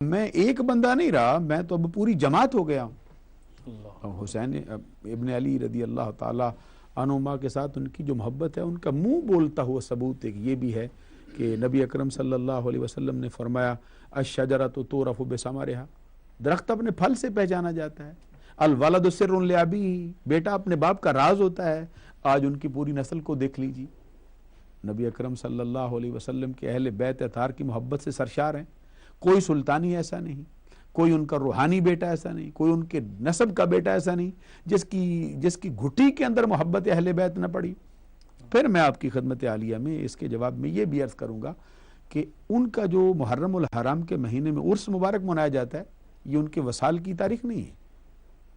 میں ایک بندہ نہیں رہا، میں تو اب پوری جماعت ہو گیا ہوں۔ حسین ابن علی رضی اللہ تعالی عنہما کے ساتھ ان کی جو محبت ہے، ان کا منہ بولتا ہوا ثبوت ایک یہ بھی ہے کہ نبی اکرم صلی اللہ علیہ وسلم نے فرمایا الشجرۃ تعرف بثمرھا، درخت اپنے پھل سے پہچانا جاتا ہے۔ الولد سر لابیہ، بیٹا اپنے باپ کا راز ہوتا ہے۔ آج ان کی پوری نسل کو دیکھ لیجیے، نبی اکرم صلی اللہ علیہ وسلم کے اہل بیت اطہار کی محبت سے سرشار ہیں۔ کوئی سلطانی ایسا نہیں، کوئی ان کا روحانی بیٹا ایسا نہیں، کوئی ان کے نسب کا بیٹا ایسا نہیں جس کی گھٹی کے اندر محبت اہل بیت نہ پڑی۔ پھر میں آپ کی خدمت عالیہ میں اس کے جواب میں یہ بھی عرض کروں گا کہ ان کا جو محرم الحرام کے مہینے میں عرس مبارک منایا جاتا ہے، یہ ان کے وصال کی تاریخ نہیں ہے۔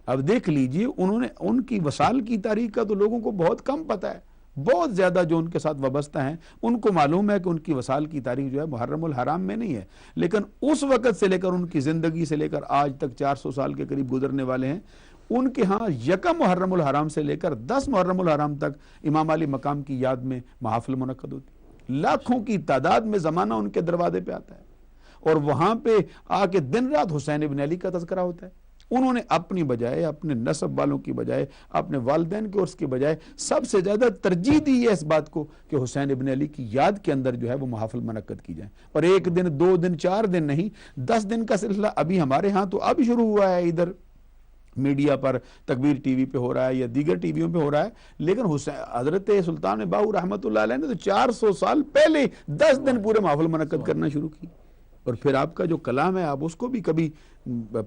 اب دیکھ لیجئے، ان کی وصال کی تاریخ کا تو لوگوں کو بہت کم پتہ ہے۔ بہت زیادہ جو ان کے ساتھ وابستہ ہیں ان کو معلوم ہے کہ ان کی وصال کی تاریخ جو ہے محرم الحرام میں نہیں ہے، لیکن اس وقت سے لے کر ان کی زندگی سے لے کر آج تک 400 سال کے قریب گزرنے والے ہیں، ان کے ہاں یکم محرم الحرام سے لے کر 10 محرم الحرام تک امام علی مقام کی یاد میں محافل منعقد ہوتی، لاکھوں کی تعداد میں زمانہ ان کے دروازے پہ آتا ہے، اور وہاں پہ آ کے دن رات حسین ابن علی کا تذکرہ ہوتا ہے۔ انہوں نے اپنی بجائے، اپنے نسب والوں کی بجائے، اپنے والدین کے عرس کی بجائے سب سے زیادہ ترجیح دی ہے اس بات کو کہ حسین ابن علی کی یاد کے اندر جو ہے وہ محافل منعقد کی جائیں، اور 1 دن 2 دن 4 دن نہیں، 10 دن کا سلسلہ ابھی ہمارے ہاں تو اب شروع ہوا ہے، ادھر میڈیا پر تکبیر ٹی وی پہ ہو رہا ہے یا دیگر ٹی ویوں پہ ہو رہا ہے، لیکن حضرت سلطان باہو رحمۃ اللہ علیہ نے تو 400 سال پہلے 10 دن پورے محافل منعقد کرنا شروع کی۔ اور پھر آپ کا جو کلام ہے آپ اس کو بھی کبھی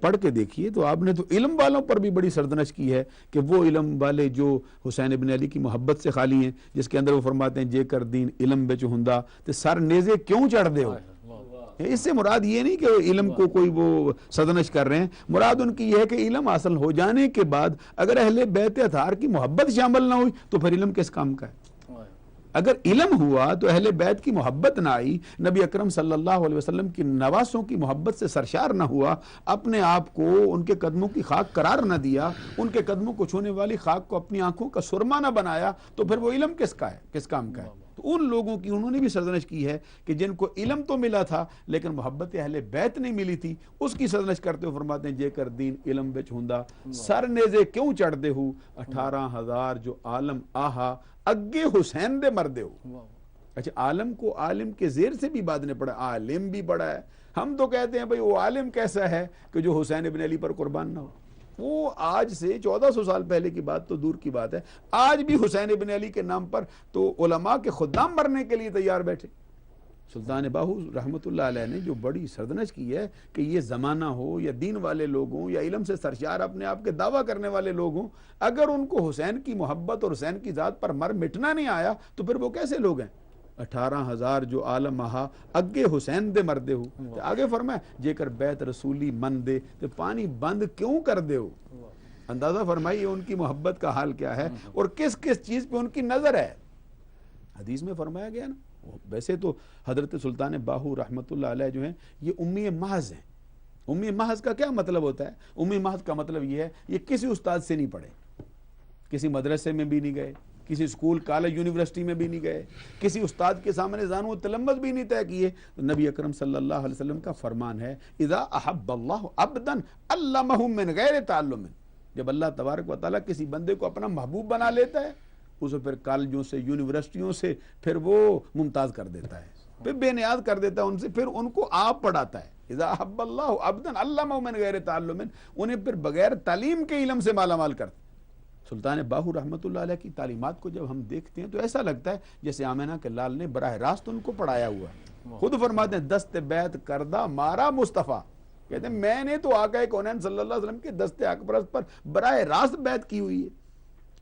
پڑھ کے دیکھیے تو آپ نے تو علم والوں پر بھی بڑی سردنش کی ہے کہ وہ علم والے جو حسین ابن علی کی محبت سے خالی ہیں، جس کے اندر وہ فرماتے ہیں جے کر دین علم بچ ہندا تے سر نیزے کیوں چڑھ دے ہو۔ اس سے مراد یہ نہیں کہ علم کو کوئی وہ سردنش کر رہے ہیں، مراد ان کی یہ ہے کہ علم حاصل ہو جانے کے بعد اگر اہل بیت اطہار کی محبت شامل نہ ہوئی تو پھر علم کس کام کا ہے؟ اگر علم ہوا تو اہل بیت کی محبت نہ آئی، نبی اکرم صلی اللہ علیہ وسلم کی نواسوں کی محبت سے سرشار نہ ہوا، اپنے آپ کو ان کے قدموں کی خاک قرار نہ دیا، ان کے قدموں کو چھونے والی خاک کو اپنی آنکھوں کا سرما نہ بنایا، تو پھر وہ علم کس کا ہے، کس کام کا ہے؟ تو ان لوگوں کی انہوں نے بھی سرزنش کی ہے کہ جن کو علم تو ملا تھا لیکن محبت اہل بیت نہیں ملی تھی، اس کی سرزنش کرتے ہوئے فرماتے ہیں جے کر دین علم بچ ہندا سر نیزے کیوں چڑھ دے ہو، 18,000 جو عالم آہا اگے حسین دے مردے ہو۔ اچھا، عالم کو عالم کے زیر سے بھی بعد نے پڑھا، عالم بھی پڑھا ہے۔ ہم تو کہتے ہیں بھئی وہ عالم کیسا ہے کہ جو حسین ابن علی پر قربان نہ ہو۔ وہ آج سے 1400 سال پہلے کی بات تو دور کی بات ہے، آج بھی حسین ابن علی کے نام پر تو علماء کے خدام مرنے کے لیے تیار بیٹھے۔ سلطان باہو رحمۃ اللہ علیہ نے جو بڑی سردنش کی ہے کہ یہ زمانہ ہو یا دین والے لوگ ہوں یا علم سے سرشار اپنے آپ کے دعویٰ کرنے والے لوگ ہوں، اگر ان کو حسین کی محبت اور حسین کی ذات پر مر مٹنا نہیں آیا تو پھر وہ کیسے لوگ ہیں؟ 18,000 جو عالم آہا اگے حسین دے مردے ہو۔ آگے فرمایا جے کر بیت رسولی من دے تو پانی بند کیوں کر دے ہو۔ اندازہ فرمائیے ان کی محبت کا حال کیا ہے اور کس کس چیز پہ ان کی نظر ہے۔ حدیث میں فرمایا گیا نا، ویسے تو حضرت سلطان باہو رحمۃ اللہ علیہ جو ہیں یہ امی محض ہیں۔ امی محض کا کیا مطلب ہوتا ہے؟ امی محض کا مطلب یہ ہے یہ کسی استاد سے نہیں پڑھے، کسی مدرسے میں بھی نہیں گئے، کسی اسکول کالج یونیورسٹی میں بھی نہیں گئے، کسی استاد کے سامنے زانو تلمذ بھی نہیں طے کیے۔ نبی اکرم صلی اللہ علیہ وسلم کا فرمان ہے اذا احب اللہ عبدا علمہ من غیر تعلم، جب اللہ تبارک و تعالیٰ کسی بندے کو اپنا محبوب بنا لیتا ہے اسے پھر کالجوں سے یونیورسٹیوں سے پھر وہ ممتاز کر دیتا ہے، پھر بے نیاز کر دیتا ہے ان سے، پھر ان کو آپ پڑھاتا ہے۔ اذا احب اللہ عبدا علمہ من غیر تعلم، انہیں پھر بغیر تعلیم کے علم سے مالا مال کرتا۔ سلطان باہو رحمۃ اللہ علیہ کی تعلیمات کو جب ہم دیکھتے ہیں تو ایسا لگتا ہے جیسے آمینہ کے لال نے براہ راست ان کو پڑھایا ہوا ہے۔ خود فرماتے ہیں دست بیت کردہ مارا مصطفیٰ، کہتے ہیں میں نے تو آقا کونین صلی اللہ علیہ وسلم کے دست حق پرست پر براہ راست بیعت کی ہوئی ہے۔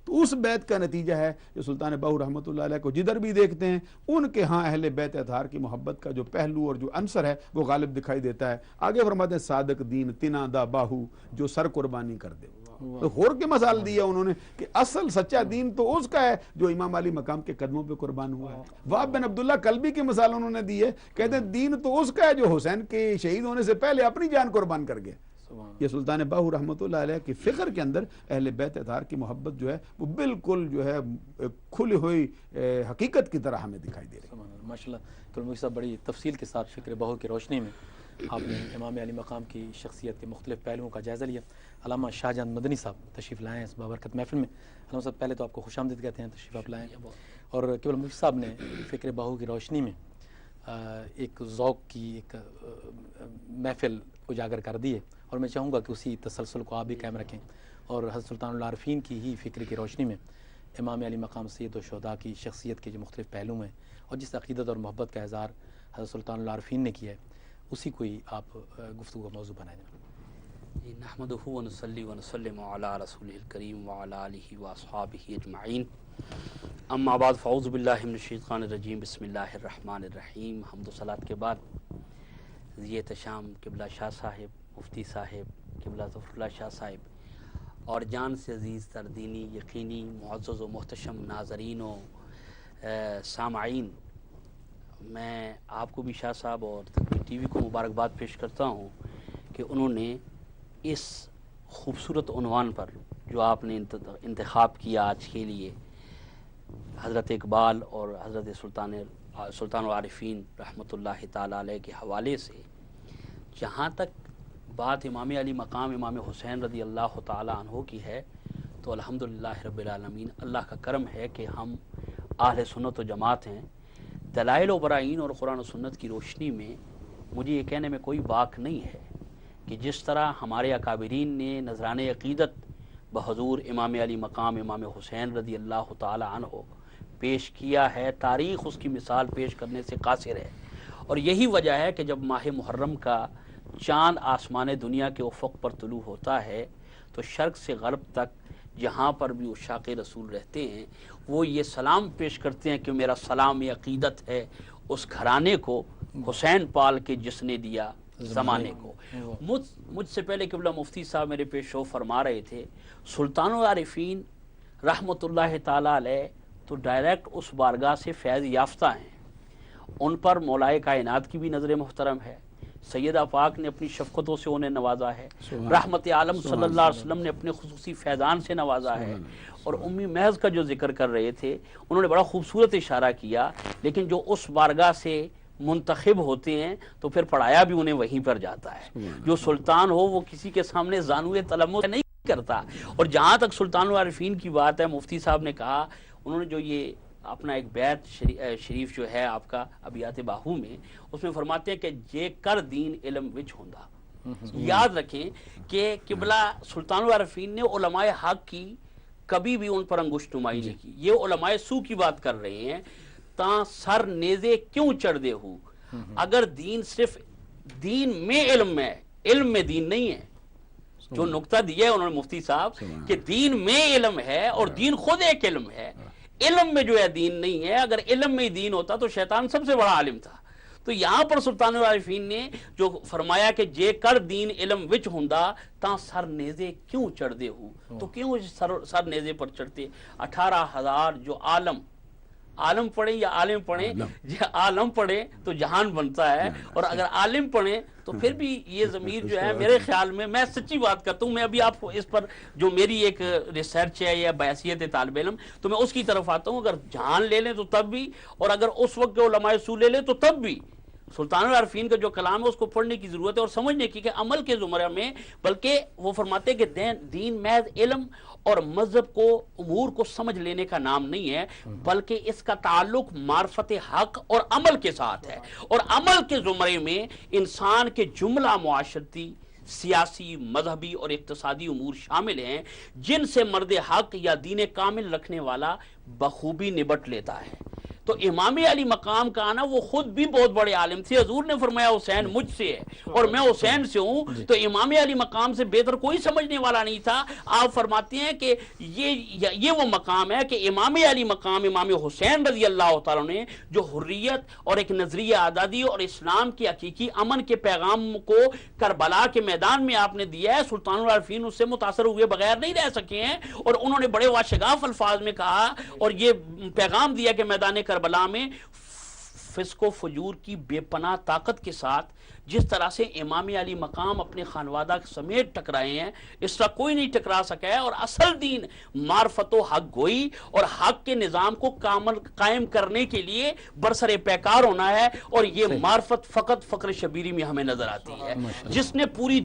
تو اس بیعت کا نتیجہ ہے جو سلطان باہو رحمۃ اللہ علیہ کو جدھر بھی دیکھتے ہیں ان کے ہاں اہل بیت اطہار کی محبت کا جو پہلو اور جو عنصر ہے وہ غالب دکھائی دیتا ہے۔ آگے فرماتے ہیں صادق دین تنا دا باہو جو سر قربانی کر دے۔ تو غور کے مثال دیا انہوں نے کہ اصل سچا دین تو اس کا ہے جو امام علی مقام کے قدموں پہ قربان ہوا ہے۔ وہب بن عبداللہ کلبی کی مثال انہوں نے دی ہے، کہتے ہیں دین تو اس کا ہے جو حسین کے شہید ہونے سے پہلے اپنی جان قربان کر گیا۔ یہ سلطان باہو رحمۃ اللہ علیہ کی فکر کے اندر اہل بیت اطہار کی محبت جو ہے وہ بالکل جو ہے کھلی ہوئی حقیقت کی طرح ہمیں دکھائی دے رہی ہے۔ ماشاءاللہ تو مفتی صاحب بڑی تفصیل کے ساتھ فکر باہو کی روشنی میں آپ نے امام علی مقام کی شخصیت کے مختلف پہلوؤں کا جائزہ لیا۔ علامہ شاہ جہاں مدنی صاحب تشریف لائے ہیں اس بابرکت محفل میں۔ علامہ صاحب پہلے تو آپ کو خوش آمدید کہتے ہیں، تشریف آپ لائیں۔ اور قبلہ مفتی صاحب نے فکر باہو کی روشنی میں ایک ذوق کی ایک محفل اجاگر کر دی ہے، اور میں چاہوں گا کہ اسی تسلسل کو آپ بھی قائم رکھیں، اور حضرت سلطان العارفین کی ہی فکر کی روشنی میں امام علی مقام سید الشہداء کی شخصیت کے جو مختلف پہلو ہیں اور جس عقیدت اور محبت کا اظہار حضرت سلطان العارفین نے کیا ہے، اسی کو ہی آپ گفتگو کا موضوع بنائیں۔ نحمدہ ونصلی ونسلم علی رسولہ الکریم وعلی آلہ واصحابہ اجمعین، اما بعد فاعوذ باللہ من الشیطان الرجیم، بسم اللہ الرحمن الرحیم۔ حمد و صلاۃ کے بعد ذی تشام قبلہ شاہ صاحب، مفتی صاحب قبلہ ظفر اللہ شاہ صاحب، اور جان سے عزیز تر دینی یقینی معزز و محتشم ناظرین و سامعین، میں آپ کو بھی شاہ صاحب اور تقوی ٹی وی کو مبارکباد پیش کرتا ہوں کہ انہوں نے اس خوبصورت عنوان پر جو آپ نے انتخاب کیا آج کے لیے، حضرت اقبال اور حضرت سلطان العارفین رحمۃ اللہ تعالیٰ علیہ کے حوالے سے، جہاں تک بات امام علی مقام امام حسین رضی اللہ تعالیٰ عنہ کی ہے، تو الحمدللہ رب العالمین، اللہ کا کرم ہے کہ ہم اہل سنت و جماعت ہیں۔ دلائل و برائین اور قرآن و سنت کی روشنی میں مجھے یہ کہنے میں کوئی باک نہیں ہے کہ جس طرح ہمارے اکابرین نے نذران عقیدت بحضور امام علی مقام امام حسین رضی اللہ تعالی عنہ پیش کیا ہے، تاریخ اس کی مثال پیش کرنے سے قاصر ہے، اور یہی وجہ ہے کہ جب ماہ محرم کا چاند آسمان دنیا کے افق پر طلوع ہوتا ہے تو شرق سے غرب تک جہاں پر بھی عشاق رسول رہتے ہیں وہ یہ سلام پیش کرتے ہیں کہ میرا سلام عقیدت ہے اس گھرانے کو حسین پال کے جس نے دیا زمانے کو۔ مجھ سے پہلے قبلہ مفتی صاحب میرے پیش رو فرما رہے تھے، سلطان العارفین رحمۃ اللہ تعالیٰ علیہ تو ڈائریکٹ اس بارگاہ سے فیض یافتہ ہیں، ان پر مولائے کائنات کی بھی نظر محترم ہے، سیدہ پاک نے اپنی شفقتوں سے انہیں نوازا ہے، رحمت عالم صلی اللہ علیہ وسلم نے اپنے خصوصی فیضان سے نوازا ہے، اور امی محض کا جو ذکر کر رہے تھے انہوں نے بڑا خوبصورت اشارہ کیا، لیکن جو اس بارگاہ سے منتخب ہوتے ہیں تو پھر پڑھایا بھی انہیں وہیں پر جاتا ہے۔ جو سلطان ہو وہ کسی کے سامنے زانوئے تلمس نہیں کرتا۔ اور جہاں تک سلطان العارفین کی بات ہے، مفتی صاحب نے کہا، انہوں نے جو یہ اپنا ایک بیت شریف جو ہے آپ کا ابیات باہو میں، اس میں فرماتے ہیں کہ جے کر دین علم وچ ہوندا۔ یاد رکھیں کہ قبلہ سلطان العارفین نے علماء حق کی کبھی بھی ان پر انگشت نمائی نہیں کی۔ یہ علماء سو کی بات کر رہے ہیں، تاں سر نیزے کیوں چڑھ دے ہو، اگر دین صرف دین میں علم ہے، علم میں دین نہیں ہے۔ جو نقطہ دیا ہے انہوں نے مفتی صاحب کہ دین میں علم ہے اور دین خود ایک علم ہے، علم میں جو ہے دین نہیں ہے۔ اگر علم میں دین ہوتا تو شیطان سب سے بڑا عالم تھا۔ تو یہاں پر سلطان العارفین نے جو فرمایا کہ جے کر دین علم وچ ہوندا تاں سر نیزے کیوں چڑھ دے ہو، تو کیوں سر نیزے پر چڑھتے؟ 18,000 جو عالم پڑھیں یا عالم پڑھیں، عالم پڑھیں تو جہان بنتا ہے، اور اگر عالم پڑھیں تو پھر بھی یہ ضمیر جو ہے میرے خیال میں سچی بات کرتا ہوں، میں ابھی آپ کو اس پر جو میری ایک ریسرچ ہے یا بحثیت طالب علم تو میں اس کی طرف آتا ہوں۔ اگر جہان لے لیں تو تب بھی، اور اگر اس وقت کے علماء اصول لے لیں تو تب بھی سلطان العارفین کا جو کلام ہے اس کو پڑھنے کی ضرورت ہے اور سمجھنے کی کہ عمل کے زمرہ میں، بلکہ وہ فرماتے ہیں کہ دین محض علم اور مذہب کو امور کو سمجھ لینے کا نام نہیں ہے، بلکہ اس کا تعلق معرفت حق اور عمل کے ساتھ ہے، اور عمل کے زمرے میں انسان کے جملہ معاشرتی، سیاسی، مذہبی اور اقتصادی امور شامل ہیں جن سے مرد حق یا دین کامل رکھنے والا بخوبی نبٹ لیتا ہے۔ تو امام علی مقام کا آنا، وہ خود بھی بہت بڑے عالم تھے، حضور نے فرمایا حسین مجھ سے ہے اور میں حسین سے ہوں، تو امام علی مقام سے بہتر کوئی سمجھنے والا نہیں تھا۔ آپ فرماتے ہیں کہ یہ وہ مقام ہے کہ امام علی مقام امام حسین رضی اللہ تعالیٰ نے جو حریت اور ایک نظریہ آزادی اور اسلام کے حقیقی امن کے پیغام کو کربلا کے میدان میں آپ نے دیا ہے، سلطان العارفین اس سے متاثر ہوئے بغیر نہیں رہ سکے ہیں، اور انہوں نے بڑے واشگاف الفاظ میں کہا اور یہ پیغام دیا کہ میدان کربلا میں فسق و فجور کی بے پناہ طاقت کے ساتھ جس طرح سے امام علی مقام اپنے خانوادہ سمیت ٹکرائے ہیں، اس طرح کوئی نہیں ٹکرا سکا ہے۔ اور اصل دین معرفت و حق گوئی اور حق کے نظام کو قائم کرنے کے لیے برسر پیکار ہونا ہے، اور یہ معرفت فقط فقر شبیری میں ہمیں نظر آتی ہے، جس نے پوری